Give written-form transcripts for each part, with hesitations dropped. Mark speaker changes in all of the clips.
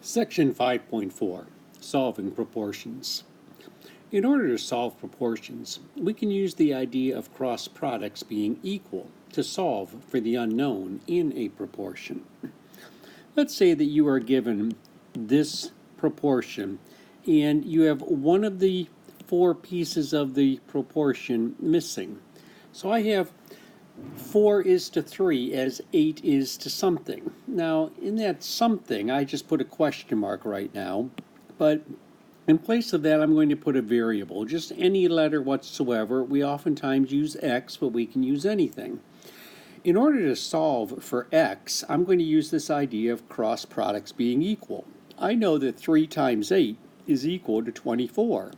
Speaker 1: Section 5.4, Solving Proportions. In order to solve proportions, we can use the idea of cross products being equal to solve for the unknown in a proportion. Let's say that you are given this proportion and you have one of the four pieces of the proportion missing. So I have 4:3 as 8 something. Now, in that something, I just put a question mark right now, but in place of that, I'm going to put a variable, just any letter whatsoever. We oftentimes use x, but we can use anything. In order to solve for x, I'm going to use this idea of cross products being equal. I know that 3 times 8 is equal to 24.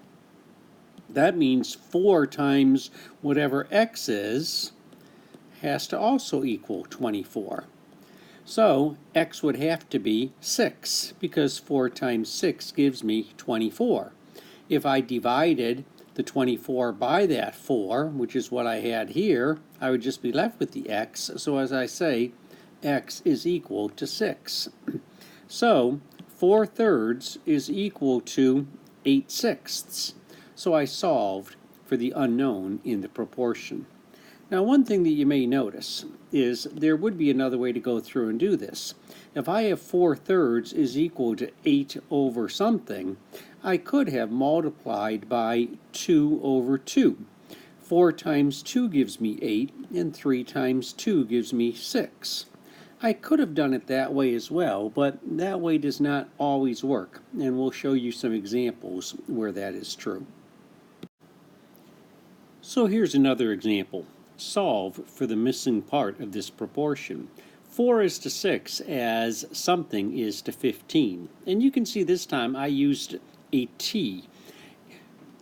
Speaker 1: That means 4 times whatever x is has to also equal 24. So x would have to be 6 because 4 times 6 gives me 24. If I divided the 24 by that 4, which is what I had here, I would just be left with the x. So as I say, x is equal to 6. So 4/3 is equal to 8/6. So I solved for the unknown in the proportion. Now, one thing that you may notice is there would be another way to go through and do this. If I have 4/3 is equal to 8 over something, I could have multiplied by 2 over 2. 4 times 2 gives me 8, and 3 times 2 gives me 6. I could have done it that way as well, but that way does not always work, and we'll show you some examples where that is true. So here's another example. Solve for the missing part of this proportion. 4:6 as something is to 15. And you can see this time I used a t.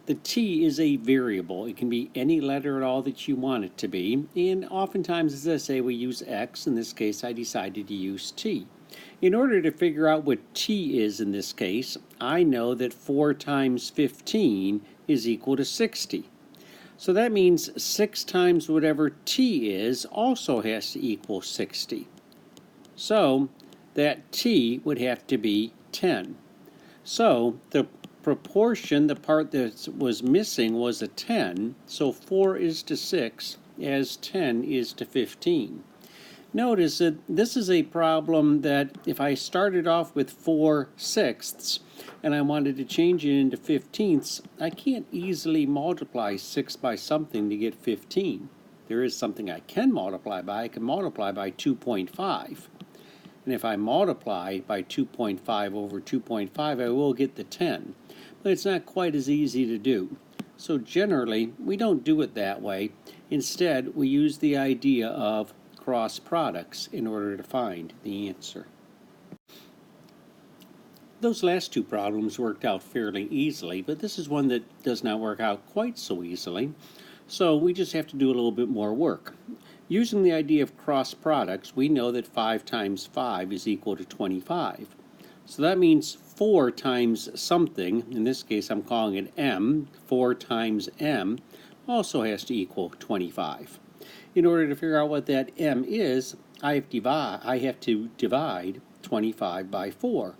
Speaker 1: The t is a variable. It can be any letter at all that you want it to be. And oftentimes, as I say, we use x. In this case, I decided to use t. In order to figure out what t is in this case, I know that 4 times 15 is equal to 60. So that means 6 times whatever t is also has to equal 60. So that t would have to be 10. So the proportion, the part that was missing, was a 10. So 4:6 as 10:15. Notice that this is a problem that if I started off with 4/6 and I wanted to change it into 15ths, I can't easily multiply 6 by something to get 15. There is something I can multiply by. I can multiply by 2.5. And if I multiply by 2.5 over 2.5, I will get the 10. But it's not quite as easy to do. So generally, we don't do it that way. Instead, we use the idea of cross products in order to find the answer. Those last two problems worked out fairly easily, but this is one that does not work out quite so easily. So we just have to do a little bit more work. Using the idea of cross products, we know that 5 times 5 is equal to 25. So that means 4 times something, in this case I'm calling it m, 4 times m, also has to equal 25. In order to figure out what that m is, I have to divide 25 by 4.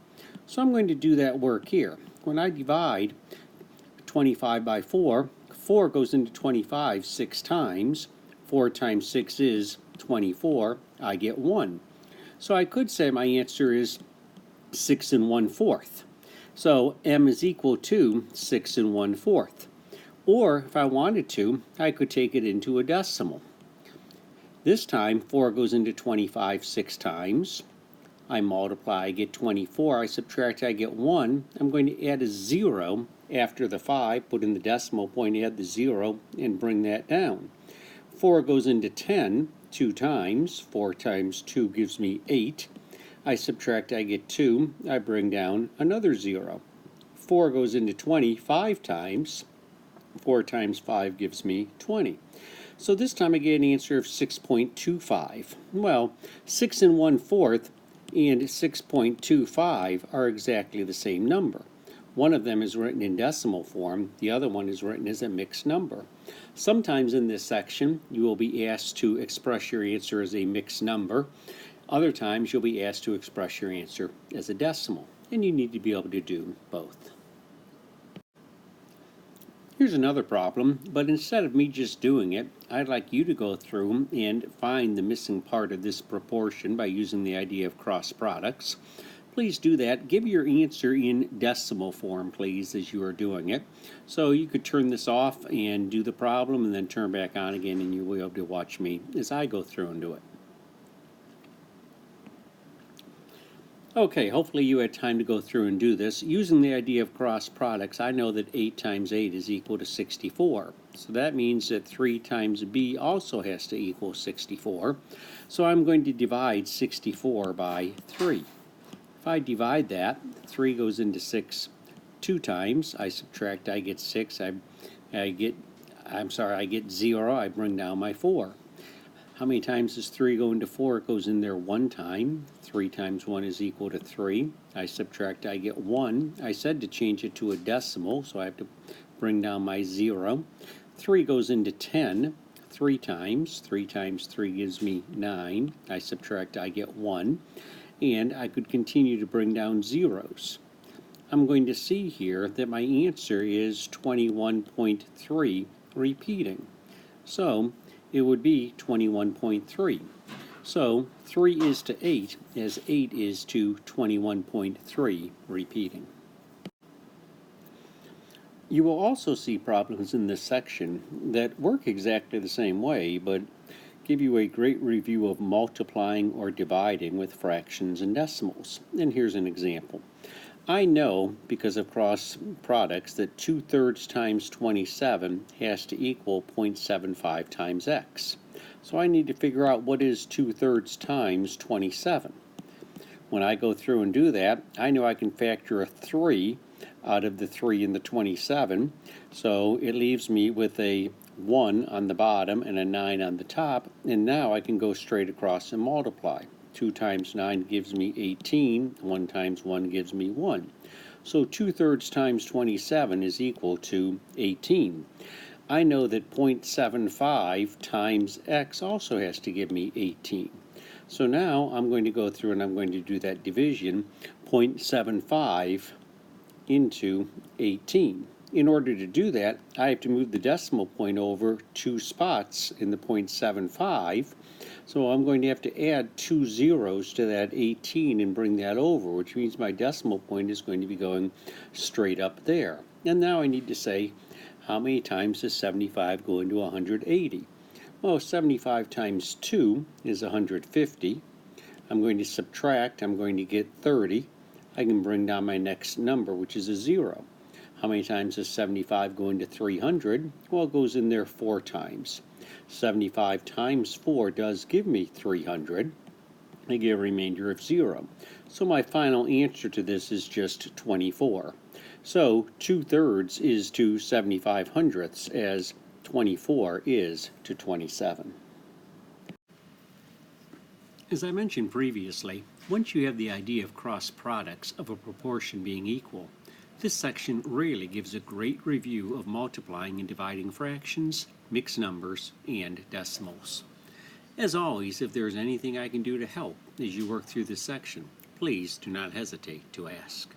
Speaker 1: So I'm going to do that work here. When I divide 25 by 4, 4 goes into 25 6 times. 4 times 6 is 24. I get 1. So I could say my answer is 6 1/4. So m is equal to 6 1/4. Or if I wanted to, I could take it into a decimal. This time, 4 goes into 25 6 times. I multiply, I get 24. I subtract, I get 1. I'm going to add a 0 after the 5, put in the decimal point, add the 0, and bring that down. 4 goes into 10 2 times. 4 times 2 gives me 8. I subtract, I get 2. I bring down another 0. 4 goes into 20 5 times. 4 times 5 gives me 20. So this time I get an answer of 6.25. Well, 6 1/4 and 6.25 are exactly the same number. One of them is written in decimal form, the other one is written as a mixed number. Sometimes in this section you will be asked to express your answer as a mixed number. Other times you'll be asked to express your answer as a decimal. and you need to be able to do both. Here's another problem, but instead of me just doing it, I'd like you to go through and find the missing part of this proportion by using the idea of cross products. Please do that. Give your answer in decimal form, please, as you are doing it. So you could turn this off and do the problem and then turn back on again, and you'll be able to watch me as I go through and do it. Okay, hopefully you had time to go through and do this. Using the idea of cross products, I know that 8 times 8 is equal to 64. So that means that 3 times b also has to equal 64. So I'm going to divide 64 by 3. If I divide that, 3 goes into 6 2 times. I subtract, I get 6. I get 0. I bring down my 4. How many times does 3 go into 4? It goes in there 1 time. 3 times 1 is equal to 3. I subtract, I get 1. I said to change it to a decimal, so I have to bring down my 0. 3 goes into 10 3 times. 3 times 3 gives me 9. I subtract, I get 1. And I could continue to bring down zeros. I'm going to see here that my answer is 21.3 repeating. So it would be 21.3. So 3 is to 8 as 8 is to 21.3 repeating. You will also see problems in this section that work exactly the same way, but give you a great review of multiplying or dividing with fractions and decimals. And here's an example. I know, because of cross products, that 2/3 times 27 has to equal 0.75 times x. So I need to figure out what is 2/3 times 27. When I go through and do that, I know I can factor a 3 out of the 3 in the 27, so it leaves me with a 1 on the bottom and a 9 on the top, and now I can go straight across and multiply. 2 times 9 gives me 18, 1 times 1 gives me 1. So 2/3 times 27 is equal to 18. I know that 0.75 times x also has to give me 18. So now I'm going to go through and I'm going to do that division, 0.75 into 18. In order to do that, I have to move the decimal point over 2 spots in the 0.75. So I'm going to have to add 2 zeros to that 18 and bring that over, which means my decimal point is going to be going straight up there. And now I need to say, how many times does 75 go into 180? Well, 75 times 2 is 150. I'm going to subtract, I'm going to get 30. I can bring down my next number, which is a 0. How many times does 75 go into 300? Well, it goes in there 4 times. 75 times 4 does give me 300. I get a remainder of 0. So my final answer to this is just 24. So 2/3 is to 75 hundredths, as 24 is to 27. As I mentioned previously, once you have the idea of cross products of a proportion being equal, this section really gives a great review of multiplying and dividing fractions, mixed numbers, and decimals. As always, if there is anything I can do to help as you work through this section, please do not hesitate to ask.